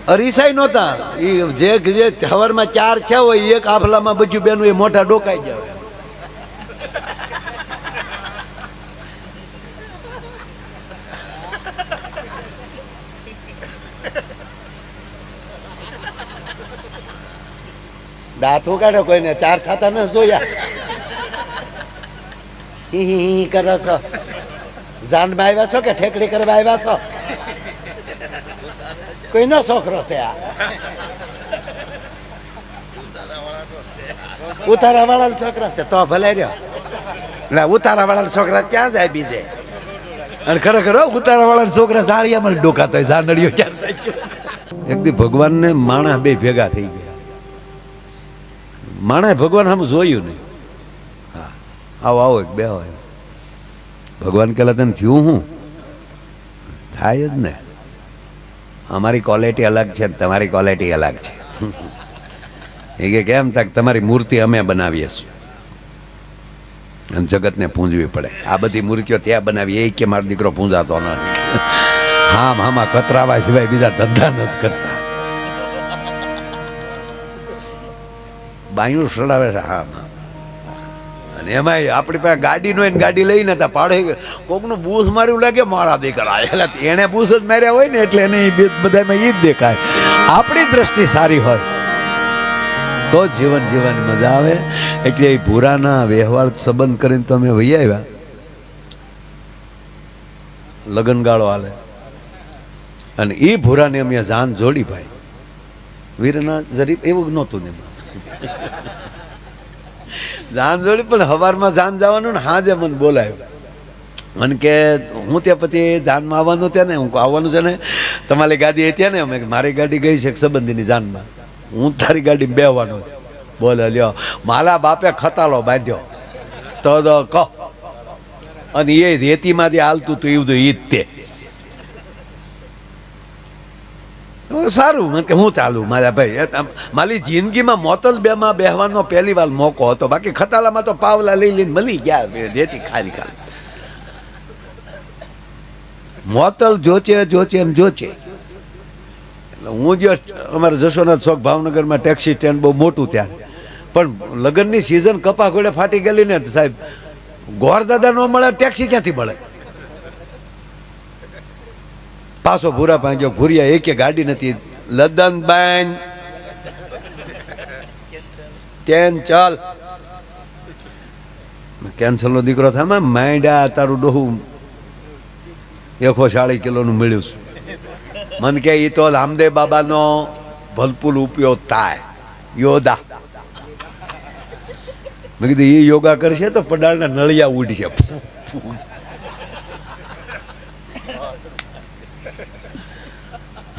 અરીસાઈ નહોતા એ જે હવારમાં 4 થયા હોય એક આફલામાં બચ્યું બેનું એ મોઢા ડોકાઈ જાય. દાંત ઉગાડો કોઈને 4 થતા ન જોયા. હી કરો છો, જાનમાં આવ્યા છો કે ઠેકડી કરવા આવ્યા છો? કોઈનો છોકરો છે આ? ઉતારા વાળા છોકરા છે તો ભલે રહ્યો. એટલે ઉતારા વાળા છોકરા ક્યાં જાય બીજે? અને ખરેખર ઉતારા વાળા છોકરા સાળિયામાં ડોકાતા હોય, જાનડીઓ ક્યાં થાય? એક દી ભગવાન ને માણસ બે ભેગા થઈ ગયા. માણસ ભગવાન આમ જોયું નહીં. હા આવો આવો એક બે હોય. ભગવાન કહેલા તને થયું હું થાય જ ને. અમારી ક્વોલિટી અલગ છે ને તમારી ક્વોલિટી અલગ છે. એ કે કેમ તક તમારી મૂર્તિ અમે બનાવીએ છીએ અને જગતને પૂંજવી પડે. આ બધી મૂર્તિઓ ત્યાં બનાવી એ કે મારો દીકરો પૂંજાતો નથી. હા મામા કતરાવા સિવાય બીજા ધંધા નથી કરતા. બાયું સડાવે છે. હા અને એમાં આપણી પાસે ગાડી નો ગાડી લઈને તા પાડે કોકનું બૂસ માર્યું લાગે મારા દીકરા એટલે એને બૂસ જ માર્યા હોય ને એટલે એને બધામાં એ જ દેખાય. આપણી દ્રષ્ટિ સારી હોય તો જીવન જીવવાની મજા આવે. એટલે એ ભૂરાના વ્યવહાર સંબંધ કરીને તો અમે વહી આવ્યા. લગનગાળો હાલે અને એ ભૂરાને અમે જાન જોડી ભાઈ. વીરના જરીફ એવું નહોતું ને જાન જોડી. પણ હવારમાં જાન જવાનું ને હાજે મને બોલાયું. મને કે હું ત્યાં પછી જાનમાં આવવાનું ત્યાં ને હું આવવાનું છે ને તમારી ગાડી હતી ને અમે મારી ગાડી ગઈ છે સંબંધીની જાનમાં, હું તારી ગાડીમાં બેહવાનો છું. બોલે લ્યો મારા બાપે ખતાલો બાંધ્યો તો કહો. અને એ રેતીમાંથી હાલતું હતું એવું તો ઈ જ તે સારું. મને કે હું ચાલુ મારા ભાઈ. મારી જિંદગીમાં મોતલ બેમાં બેહવાનો પહેલી વાર મોકો હતો. બાકી ખતાલામાં તો પાવલા લઈ લઈને મળી ગયા દેતી ખાલી ખાલી. મોતલ જોચે જોચે એમ જોચે. એટલે હું જે અમારે જશોનાથ ચોક ભાવનગરમાં ટેક્સી સ્ટેન્ડ બહુ મોટું ત્યાં. પણ લગ્નની સિઝન કપા ઘોડે ફાટી ગયેલી ને સાહેબ ગોર દાદા નો મળે ટેક્સી ક્યાંથી મળે? પાછો ભૂરા પાંગ્યો. ભૂરિયા એકે ગાડી નથી. લદન બેન તેન ચાલ કેન્સલ નો દીકરો થાય માંડ્યા તારું ડોહું 140 કિલોનું મળ્યું છે. મને કે એ તો રામદેવ બાબાનો ભલપુલ ઉપયોગ થાય યોદા. મેં કીધું એ યોગા કરશે તો પડાળના નળિયા ઉડશે.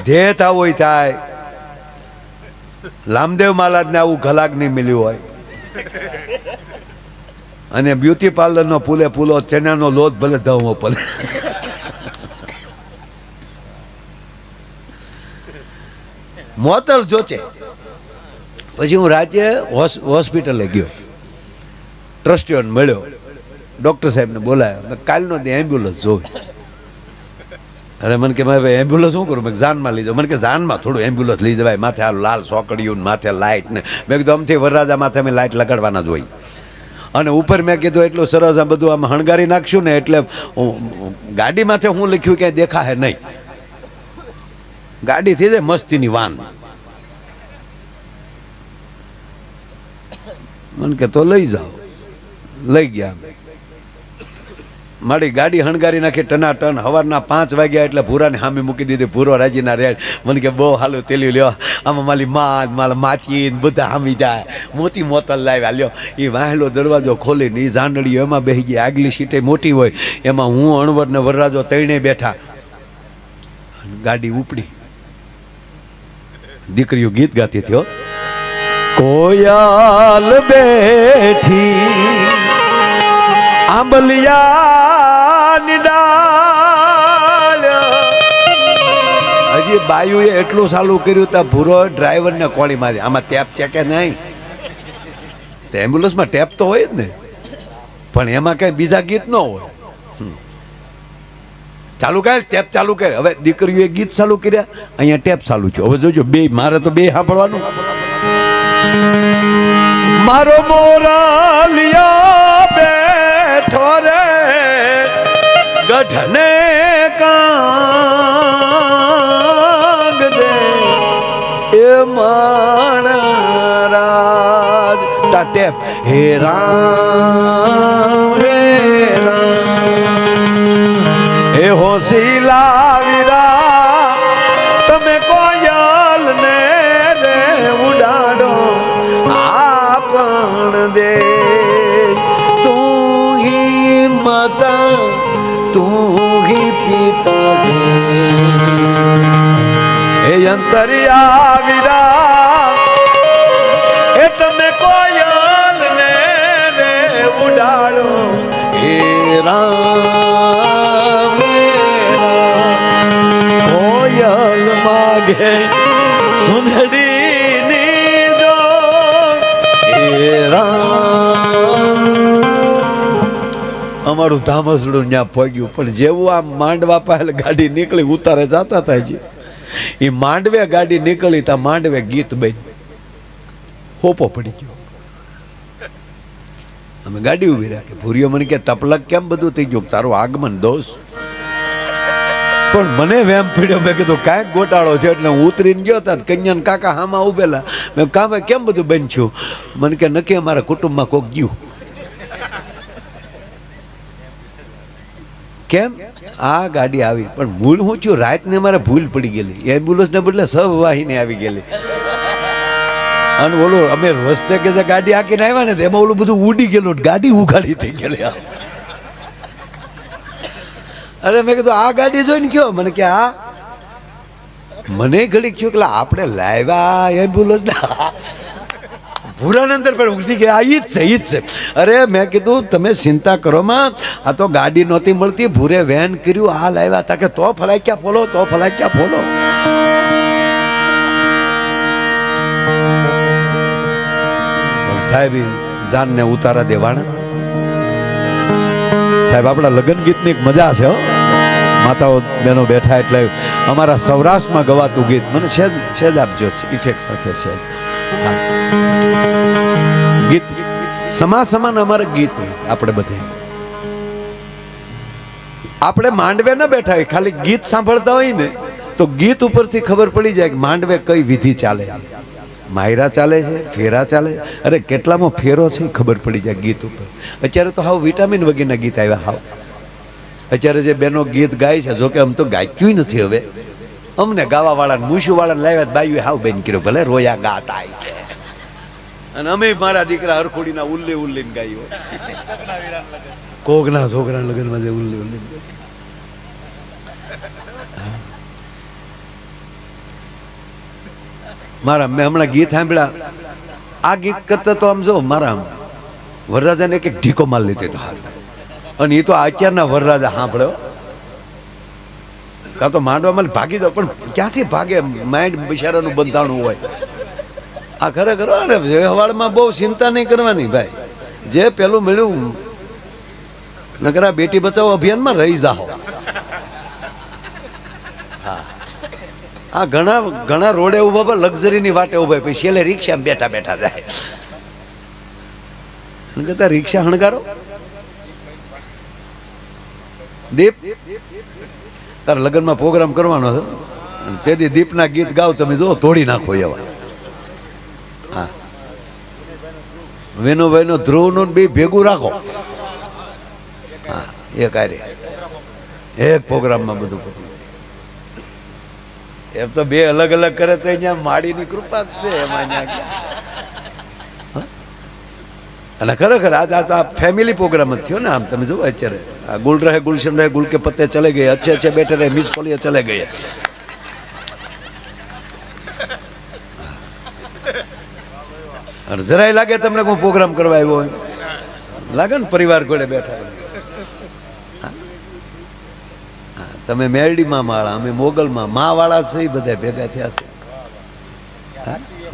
ધ્યેય આવો થાય. રામદેવ મહારાજને આવું ગલાગ નહીં મળ્યું હોય. અને બ્યુટી પાર્લરનો પૂલે પૂલો ચણાનો લોટ ભલે ધવવો પડે. મોતલ જોચે. પછી હું રાજ્ય હોસ્પિટલે ગયો. ટ્રસ્ટીઓને મળ્યો. ડૉક્ટર સાહેબને બોલાયો. મેં કાલનો દે એમ્બ્યુલન્સ જોઈ. અરે મને કે ભાઈ એમ્બ્યુલન્સ શું કરું? મેં જાનમાં લઈ જાઉં. મને કે જાનમાં થોડું એમ્બ્યુલન્સ લઈ જવાય. માથે આ લાલ સોકડીયું માથે લાઇટ ને. મેં કીધું અમથી વરરાજા માથે અમે લાઇટ લગાડવાના જ હોય. અને ઉપર મેં કીધું એટલું સરસ આ બધું આમ હણગારી નાખશું ને એટલે ગાડી માથે હું લખ્યું ક્યાંય દેખાશે નહીં. ગાડી થઈ જાય મસ્તીની વાન. મને કે તો લઈ જાઓ. લઈ ગયા. મારી ગાડી હણગારી નાખી ટનાટન. સવારના 5 વાગ્યા એટલે ભૂરાને સામે મૂકી દીધી. ભૂરો રાજીના રેડ. મને કે બહુ હાલું તેલ્યું લ્યો. આમાં મારી મારા માથી બધા સામી જાય. મોતી મોતલ લાવ્યા લ્યો. એ વાહેલો દરવાજો ખોલીને એ જાનડીઓ એમાં બેસી ગઈ. આગલી સીટે મોટી હોય એમાં હું અણવર ને વરરાજો ત્રણે બેઠા. ગાડી ઉપડી. દીકરીઓ ગીત ગાતી થયો. કોયલ બેઠી આંબલિયાની ડાળ. હજી બાયુએ એટલું સાલું કર્યું તા ભૂરો ડ્રાઈવરને કોણી મારી. આમાં ટેપ છે કે નહીં? તો એમ્બ્યુલન્સમાં ટેપ તો હોય જ ને. પણ એમાં કઈ બીજા ગીત ન હોય. ચાલુ કર, ટેપ ચાલુ કર. હવે દીકરીઓએ ગીત ચાલુ કર્યા, અહીંયા ટેપ ચાલુ છે. હવે જોજો બે, મારે તો બે સાંભળવાનું. મારો મોરાલિયા બેઠો રે ગઢને કાંગ દે એ માણરાજ તા ટેપ હે રામ રે રામ હે હોશીલા વીરા તમે કોયલ ને રે ઉડાડો આપણ દે તું હી માતા તું હી પિતા હે અંતરિયા વીરા એ તમે કોયલ ને રે ઉડાડો હે રામ કોયલ માગે સુંદડી ની જો હે રામ. અમારું ધામસડું ત્યાં પહોંચ્યું, પણ જેવું આ માંડવા પાસે ગાડી નીકળી ઉતારે જતા થાય છે, એ માંડવે ગાડી નીકળી તા માંડવે ગીત બન હોપો પડી ગયો. અમે ગાડી ઉભી રાખી. ભૂરીઓ મને કે તપલક કેમ બધું થઈ ગયું? તારું આગમન દોષ. પણ મને વેમ પીડ્યો. મેં કીધું કાંઈક ગોટાળો છે. એટલે હું ઉતરીને ગયો હતા, કન્યાન કાકા હામાં ઉભેલા. મેં કાં ભાઈ કેમ બધું બન્યું? મને કે નક્કી અમારા કુટુંબમાં કોક ગયું. કેમ? આ ગાડી આવી, પણ મૂળ શું થયું? રાતને મારે ભૂલ પડી ગયેલી. એમ્બ્યુલન્સને બદલે સહવાહિની આવી ગયેલી. અને ઓલું અમે રસ્તે કે જે ગાડી આંકીને આવ્યા ને એમાં ઓલું બધું ઉડી ગયેલું, ગાડી ઉઘાડી થઈ ગયેલી. અરે મેં કીધું આ ગાડી જોઈને કયો? મને કે આ મને ઘડી કયો કે આપણે લાવ્યા એમ્બ્યુલન્સ ભૂરાની અંદર પણ ઉઠી ગયા. આ ઈ જ છે, ઈ જ છે. અરે મેં કીધું તમે ચિંતા કરો માં, આ તો ગાડી નહોતી મળતી, ભૂરે વેન કર્યું, આ લાવ્યા હતા કે તો ફલાઈ ક્યાં ફોલો, તો ફલાઈ ક્યાં ફોલો. સાહેબ જાનને ઉતારા દેવાના. સાહેબ આપણા લગ્ન ગીતની એક મજા છે હો. માતાઓ બહેનો બેઠા એટલે અમારા સૌરાષ્ટ્રમાં ગવાતું ગીત મને છેદ આપજો, ઇફેક્ટ સાથે છે. ગીત સમાન અમારે ગીત હોય. આપણે બધે આપણે માંડવે ન બેઠા હોય, ખાલી ગીત સાંભળતા હોય ને તો ગીત ઉપરથી ખબર પડી જાય કે માંડવે કઈ વિધિ ચાલે. માયરા ચાલે છે, ફેરા ચાલે. અરે કેટલામાં ફેરો છે ખબર પડી જાય ગીત ઉપર. અત્યારે તો હાવ વિટામિન વગેરેના ગીત આવ્યા. હાવ અત્યારે જે બેનો ગીત ગાય છે, જોકે આમ તો ગાયક્યું નથી હવે, અમને ગાવા વાળા મૂછું વાળાને લાવ્યા બાયું હાવ બેન કર્યો, ભલે રોયા ગાતા કે. અને અમે મારા દીકરા હરખોડીના ઉલ્લે ઉલ્લે ગાયો, કોકના છોકરા લગ્નમાં જે ઉલ્લે ઉલ્લે. મારા મેં હમણાં ગીત સાંભળ્યા. આ ગીત કરતા તો આમ જો મારા વરરાજાને એક ઢીકો માલ લીધો તો હાથ. અને એ તો અત્યારના વરરાજા સાંભળ્યો. કાં તો માંડવામાં ભાગી દો, પણ ક્યાંથી ભાગે? માઇન્ડ બિચારાનું બંધાણું હોય. આ ખરેખર અરે વ્યવહારમાં બહુ ચિંતા નહીં કરવાની ભાઈ. જે પેલું મળ્યું નકર આ બેટી બચાવો અભિયાનમાં રહી જાઓ. હા, આ ઘણા રોડે ઉભા લક્ઝરીની વાટે ઉભા, પછી છેલ્લે રિક્ષામાં બેઠા બેઠા જાય. કહેતા રિક્ષા હણગારો. દીપ તારા લગ્નમાં પ્રોગ્રામ કરવાનો હતો, તેથી દીપના ગીત ગાવ તમે જો તોડી નાખો એવા. હા, વેનુભાઈનો ધ્રુવનું બે ભેગું રાખો. હા, એ કાર્ય એક પ્રોગ્રામમાં બધું બધું. એમ તો બે અલગ અલગ કરે તો અહીંયા માડીની કૃપા જ છે એમાં. અને ખરેખર આજ આ ફેમિલી પ્રોગ્રામ જ થયો ને. આમ તમે જુઓ અત્યારે ગુલ રહે ગુલશન રહે ગુલ કે પત્તે ચલે ગયે, अच्छे अच्छे बैठे रहे, मिस कॉल चले गए. જરાય લાગે તમને કોઈ પ્રોગ્રામ કરવા આવ્યો હોય, લાગે ને પરિવાર જોડે બેઠા. તમે મેરડીમાં માળા, અમે મોગલમાં મા વાળા છે, બધા ભેગા થયા છે.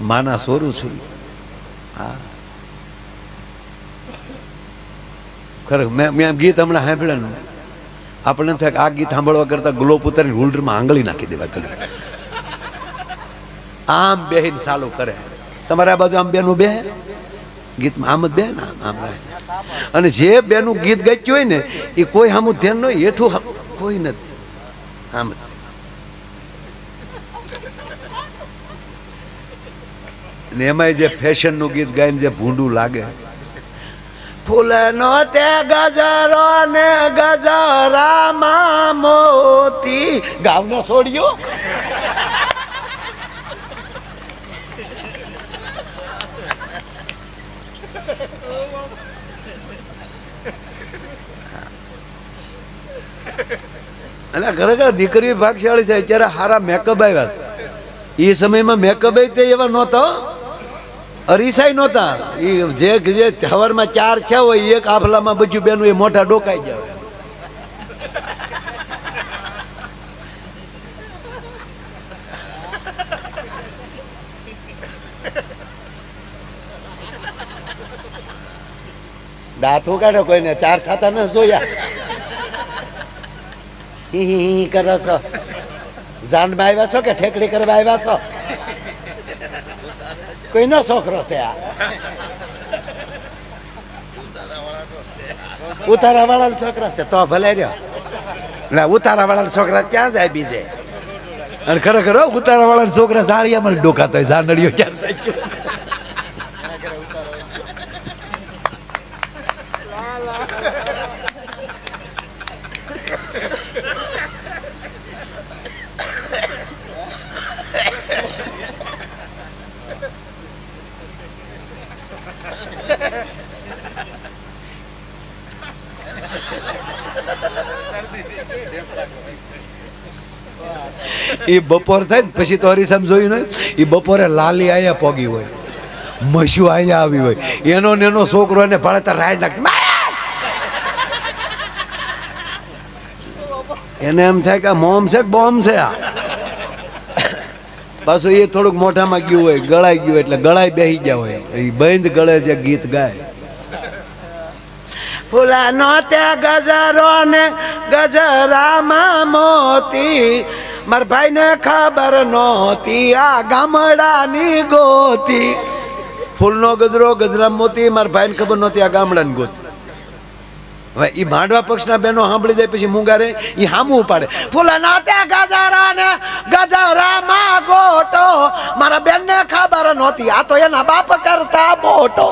માના સોરું છું. હા ખરેખર મેં ગીત હમણાં સાંભળ્યું. આપણને થાય કે આ ગીત સાંભળવા કરતા ગ્લોપ ઉતારીને હોલ્ડરમાં આંગળી નાખી દેવા ગલે આમ બેહીને ચાલુ કરે. તમારે આ બાજુ આમ બેનું બે ગીતમાં આમ જ બે ને આમ રહે. અને જે બેનું ગીત ગાચ્યું હોય ને એ કોઈ સામું ધ્યાન ન હોય, હેઠું કોઈ નથી, આમ જ. ને એમાંય જે ફેશનનું ગીત ગાઈને જે ભૂંડું લાગે, ફૂલનો તે ગજરો ને ગજરામાં મોતી ગાવને છોડ્યો. અને ખરેખર દીકરી ભાગશાળી છે. અત્યારે સારા મેકઅપ આવ્યા છે. એ સમયમાં મેકઅપ તે એવા નહોતો, અરીસાઈ નહોતા. એ જે સવારમાં 4 થયા હોય એક આફલામાં બચ્યું બેનું એ મોટા ડોકાઈ જાય. દાંતું કાઢો કોઈને 4 થતા ન જોયા. હી કરો છો, જાનમાં આવ્યા છો કે ઠેકડી કરવા આવ્યા છો? કોઈનો છોકરો છે આ? ઉતારા વાળા છોકરા છે તો ભલે રહ્યો. એટલે ઉતારા વાળા છોકરા ક્યાં જાય બીજે? અને ખરેખર ઉતારા વાળા છોકરા સાળિયામાં ડોકાતો હોય, જાનડીઓ ક્યાં થાય? એ બપોર થાય ને પછી તો હરીસામ જોયું ને, એ બપોરે લાલી આયા પોગી હોય, મસ્યું આયા આવી હોય, એનો ને એનો છોકરો એને ભાડે રાઈડ નાખે. એને એમ થાય કે મોમ છે બોમ્બ છે આ. પાછું એ થોડુંક મોઢામાં ગયું હોય, ગળાઈ ગયું એટલે ગળાઈ બેસી ગયા હોય. એ બંધ ગળે જે ગીત ગાય, ફૂલાનો તે ગજરો ને ગજરામાં મોતી, માર ભાઈ ને ખબર નહોતી આ ગામડાની ગોતી. ફૂલનો ગજરો ગજરામાં મોતી, માર ભાઈ ને ખબર નહોતી આ ગામડાની ગોતી. હવે એ માંડવા પક્ષના બહેનો સાંભળી જાય પછી મૂંગારે એ હામું પાડે, ફૂલનો તે ગજરો ને ગજરામાં ગોટો, મારા બેન ને ખબર નહોતી આ તો એના બાપ કરતા મોટો.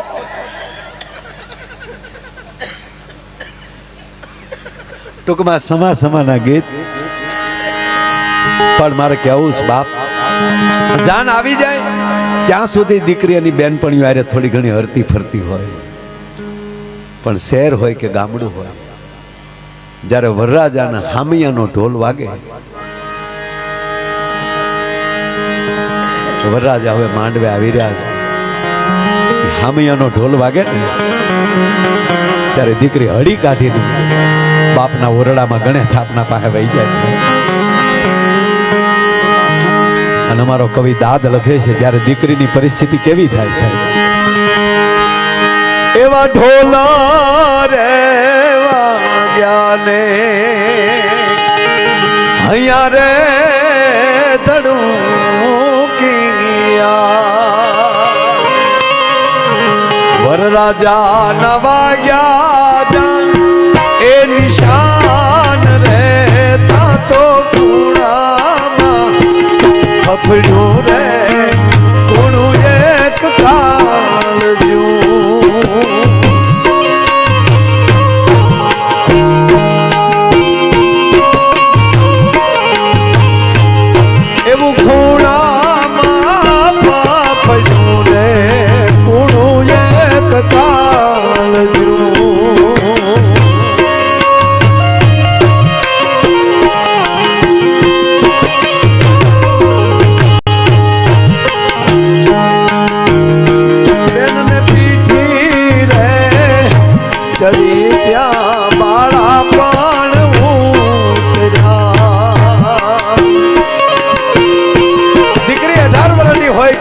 ટૂંકમાં સમાના ગીત. પણ મારે કેવું છે બાપ, જાન આવી જાય ત્યાં સુધી દીકરી અને બેનપણીઓ આરે થોડી ઘણી હરતી ફરતી હોય. પણ શહેર હોય કે ગામડું હોય, જ્યારે વરરાજાના હામિયાનો ઢોલ વાગે, વરરાજા હવે માંડવે આવી રહ્યા છે, હામિયાનો ઢોલ વાગે ને ત્યારે દીકરી હળી કાઢીને બાપના ઓરડામાં ગણે થાપના પાસે વહી જાય. અને અમારો કવિ દાદ લખે છે ત્યારે દીકરીની પરિસ્થિતિ કેવી થાય સાહેબ? એવા ઢોલા રે વાગ્યાને અહીંયા રે ધડુકિયા, વરરાજા ના વાગ્યા એ નિશાન રે તો કુણામાં ફફડ્યું રે કુણું એક કાળજું. એવું ખૂણામાં ફફડ્યું રે કુણું એક કાળજું.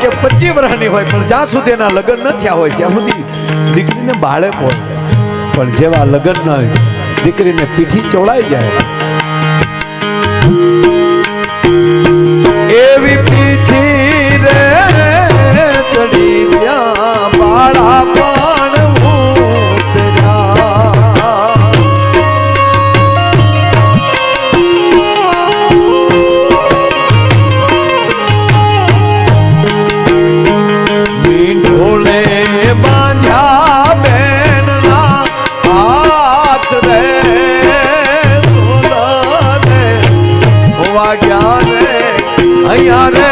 કે 25 વર્ષની હોય પણ જ્યાં સુધી એના લગ્ન ન થયા હોય ત્યાં સુધી દીકરીને બાળક હોય. પણ જેવા લગ્ન ન હોય દીકરીને પીઠી ચોળાઈ જાય એવી પીઠી રે ચડી ત્યાં બાળા પણ મીંઢોળે બાંધ્યા બેનના હાથ રે વાગ્યા રે અહીંયા રે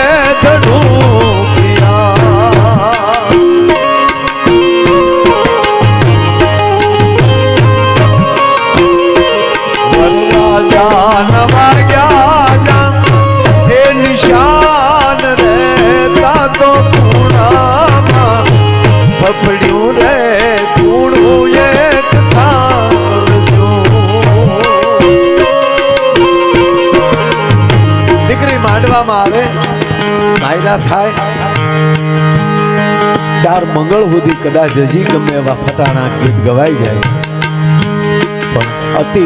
આવે માયલા થાય ચાર મંગળ સુધી કદાચ હજી ગમે એવા ફટાણા ગીત ગવાઈ જાય પણ અતિ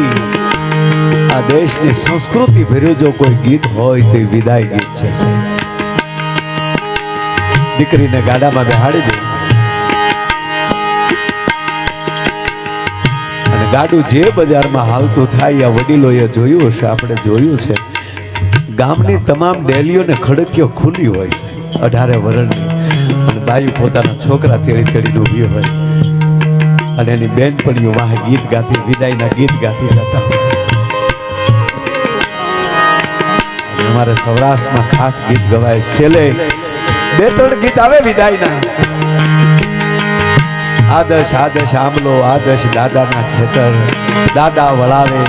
આ દેશની સંસ્કૃતિ ભર્યું જો કોઈ ગીત હોય તો વિદાય ગીત છે દીકરીને ગાડામાં બેહાડી દે અને ગાડું જે બજારમાં હાલતું થાય આ વડીલોએ જોયું હશે, આપણે જોયું છે. ગામની તમામ ડેલીઓને ખડકીઓ ખુલ્લી હોય છે 18 વર્ષની અને બાયું પોતાના છોકરા તેડી તેડીને ઊભી હોય અને એની બેનપણીઓ વાહ ગીત ગાતી વિદાયના ગીત ગાતી જતા હોય. અમારે સૌરાષ્ટ્રમાં ખાસ ગીત ગવાય છેલ્લે 2-3 ગીત આવે વિદાયના. આદર્શ આદર્શ આમલો આદર્શ દાદાના ખેતર દાદા વળાવે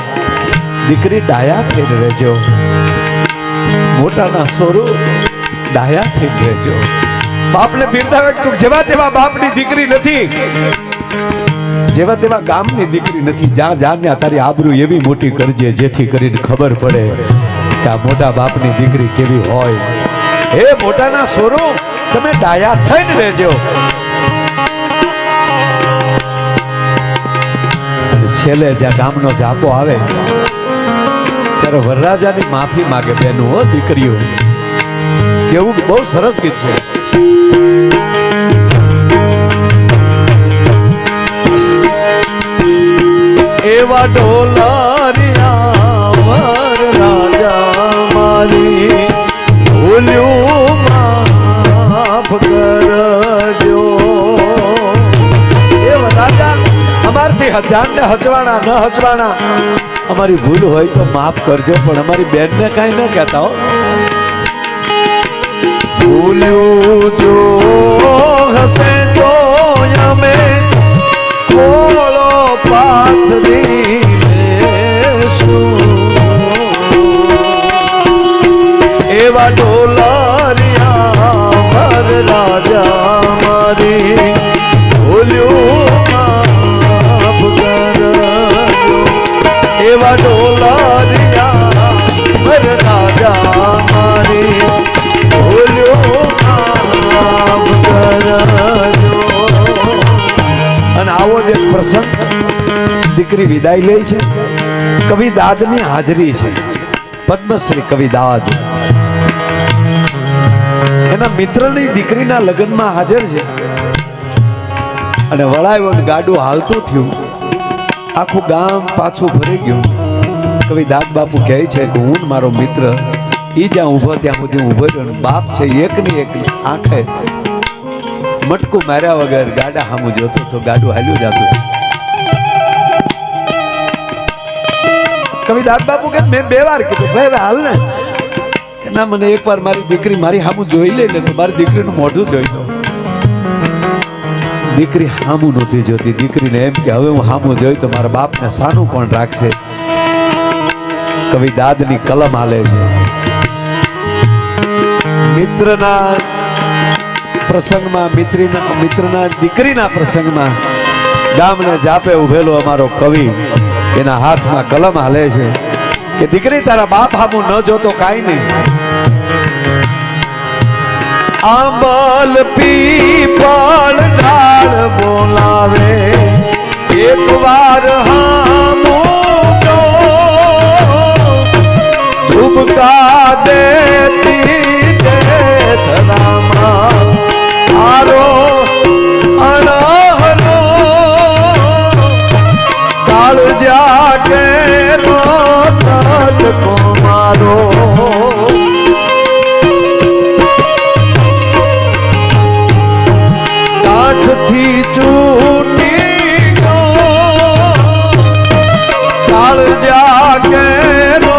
દીકરી ડાયા થઈને રહેજો મોટાના સ્વરૂપ ડાયા થઈ રહેજો. બાપને બિરદાવે તું જેવા તેવા બાપની દીકરી નથી, જેવા તેવા ગામની દીકરી નથી. જ્યાં જ્યાં તારી આબરૂ એવી મોટી કરજે જેથી કરીને ખબર પડે કે આ મોટા બાપની દીકરી કેવી હોય. એ મોટાના સ્વરૂપ તમે ડાયા થઈને રહેજો. અને છેલ્લે જ્યાં ગામનો જાપો આવે ત્યારે વરરાજાની માફી માગે બેનો હો દીકરીઓ. કેવું બહુ સરસ ગીત છે. એવા ડોલારિયા વરરાજા મારી ભૂલ્યું માફ કરજો. એ વરરાજા અમારથી હજારને હચવાણા ન હચવાણા અમારી ભૂલ હોય તો માફ કરજો પણ અમારી બેનને કાંઈ ન કહેતા હો. ભૂલ્યું જો હશે તો અમે કોળો પાથરી લેશું. એવા ડોલારિયા વરરાજા મારી ભૂલ્યું માફ કરજો. એવા ડોલારિયા વરરાજા મારી ભૂલ્યો માફ કરજો. અને આવો જ એક પ્રસંગ દીકરી વિદાય લે છે. કવિ દાદની હાજરી છે. પદ્મશ્રી કવિ દાદ એના મિત્રની દીકરીના લગ્નમાં હાજર છે અને વળાવ્યો ગાડું હાલતું થયું. આખું ગામ પાછું ભરી ગયું. કવિ દાદ બાપુ કહે છે કે હું મારો મિત્ર ઈ જ્યાં ઊભો ત્યાં સુધી ઊભો રહ્યો. બાપ છે એકની એક આંખે મટકું માર્યા વગર ગાડા સામું જોતો તો ગાડું હાલ્યું જતું. કવિ દાદ બાપુ કે મેં 2 વાર કીધું ભાઈ હાલ ને કે ના મને એકવાર મારી દીકરી મારી સામું જોઈ લે ને તો મારી દીકરીનું મોઢું જોઈ લો. દીકરી સામું નહોતી જોતી. દીકરીને એમ કે હવે હું સામું જોઈ તો મારા બાપને સાનું કોણ રાખશે. કવિ દાદની કલમ હાલે છે. મિત્રના પ્રસંગમાં મિત્રના દીકરીના પ્રસંગમાં ગામને જાપે ઉભેલો અમારો કવિ એના હાથમાં કલમ હાલે છે કે દીકરી તારા બાપ સામું ન જોતો કાંઈ નહીં. આંબલ પીપળ ડાળ બોલાવે એક વાર હામું જો ધૂપ દેતી જેઠરામાં આરો અણહરો કાળજા કેરો તડકો મારો કાઠથી ચૂટી ગયો કાળજા કેરો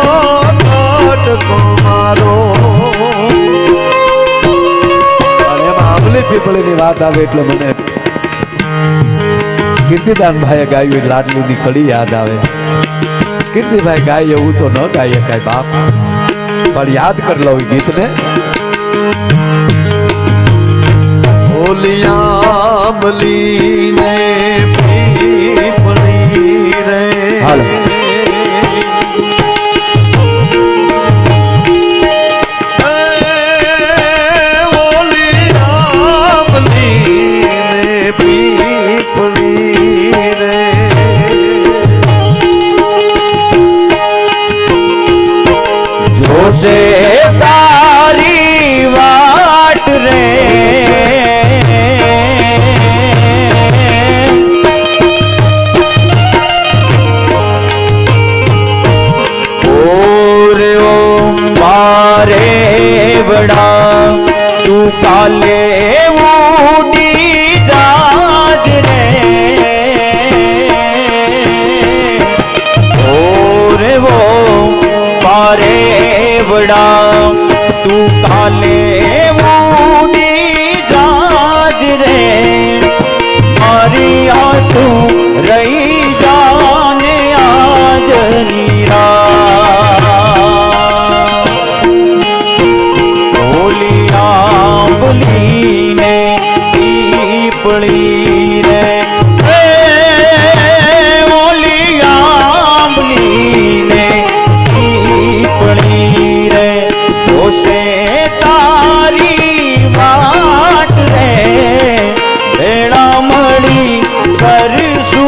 તડકો મારો. અને એમાં આંબલી પીપળીની વાત આવે એટલે મને કીર્તિદાનભાઈએ ગાયું એટલે લાડલીની કડી યાદ આવે. કીર્તિભાઈ ગાય એવું તો ન ગાય કાંઈ બાપ, પણ યાદ કરી લો ગીતને. ઓલિયાંબલી ને પીપળી રે હાલ से तारी वाट रे और ओ मारे बड़ा तू काले उड़ी जाज रे और वो मारे बड़ा तू काले उड़ी जाज रे मारी तू रही जाने आज नीरा ओलियांबली ने पीपली रे ओलियांबली ने पीपली से तारी वाट रे बेड़ा मड़ी करशू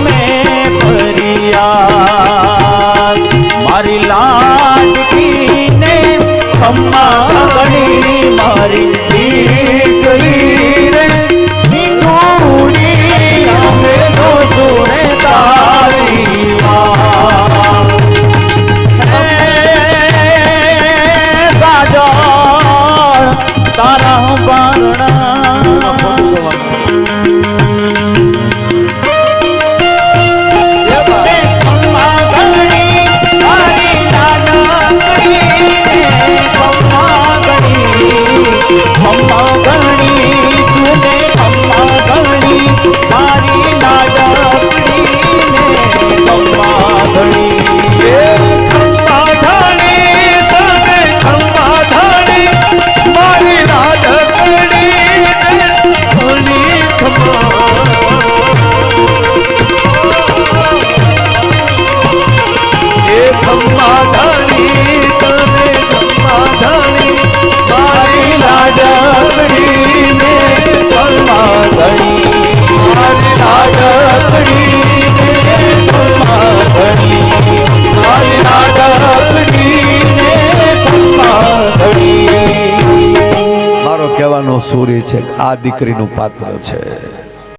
में फरियाद मारी लाडकी ने खम्मा गणी मारी गई रे निगूड़ी हमें दो सुने तारी तारा बारणा કહેવાનો સૂર્ય છે આ દીકરીનું પાત્ર છે.